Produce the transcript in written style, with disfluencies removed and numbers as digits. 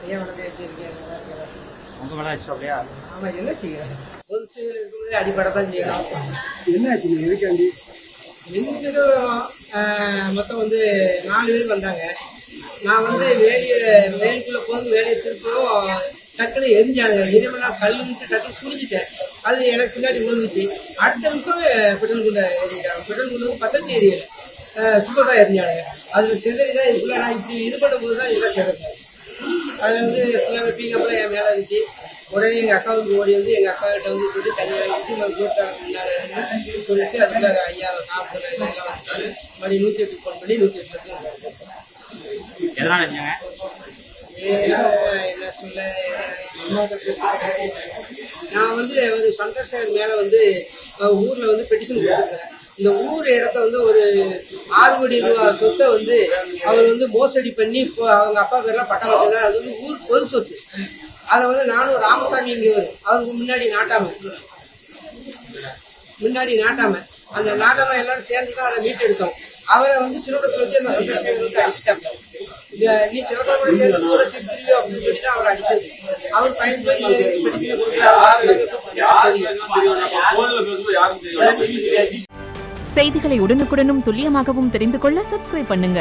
ஐயா வணக்கம், எப்படி இருக்கீங்க? நல்லா இருக்கீங்களா? உங்க மேல இஷ்டம் இல்லையா? ஆமா, என்ன செய்ய பொது சேவையில் இருக்கும்போது அடிப்படைத்தான் செய்யணும். என்ன ஆச்சு எதுக்காண்டி? மொத்தம் 4 பேர் வந்தாங்க. நான் வேலிக்குள்ள போது வேலையை திருப்பவும் டக்குன்னு எரிஞ்சானுங்க. எரிமனா கல்லுன்ட்டு டக்குன்னு குடிஞ்சிட்டேன். அது எனக்கு பின்னாடி விழுந்துச்சு. அடுத்த நிமிஷம் பெட்ரோல் குண்டை எரிஞ்சாங்க. பெட்ரோல் குண்டு பத்தச்சு எரியலை, சுப்பதான் எரிஞ்சானுங்க. அதில் செதறி தான் இதுக்குள்ள நான் இப்படி இது பண்ணும்போது தான் எல்லாம் செதறேன். அதில் ஃபுல்லாக வெப்பிங்க அப்புறம் என் மேலே இருந்துச்சு. உடனே எங்கள் அக்காவுக்கு ஓடி எங்கள் அக்கா கிட்ட சொல்லி தண்ணி வாங்கிட்டு கோட்காரன் முன்னால் சொல்லிட்டு அதுக்குள்ள ஐயாவை காப்பு எல்லாம் வந்துச்சு. மறுபடியும் 108 ஃபோன் பண்ணி 108 என்ன சொல்ல, நான் ஒரு சந்தர்சகர் மேலே ஊரில் பெட்டிஷன் கொடுத்துருக்கிறேன். இந்த ஊர் இடத்த ஒரு 6 கோடி ரூபா சொத்தை அவர் மோசடி பண்ணி இப்போ அவங்க அப்பா பேர்லாம் பட்டம் வைக்கிறது. அது ஊர் பொது சொத்து. அதை நானும் ராமசாமிங்கிறவர் அவருக்கு முன்னாடி நாட்டாம அந்த நாட்டாம எல்லாரும் சேர்ந்து தான் அதை மீட்டெடுத்தோம். அவரை சிலோகத்தில் வச்சு அந்த சந்தர்சகர் அடிச்சுட்டாங்க. நீ சிலோகத்தோட சேர்ந்து ஊரை திருத்திரியோ அப்படின்னு சொல்லி தான் அவர் அடிச்சது. அவர் பயந்து பெட்டிஷனை செய்திகளை உடனுக்குடனும் துல்லியமாகவும் தெரிந்து கொள்ள சப்ஸ்கிரைப் பண்ணுங்க.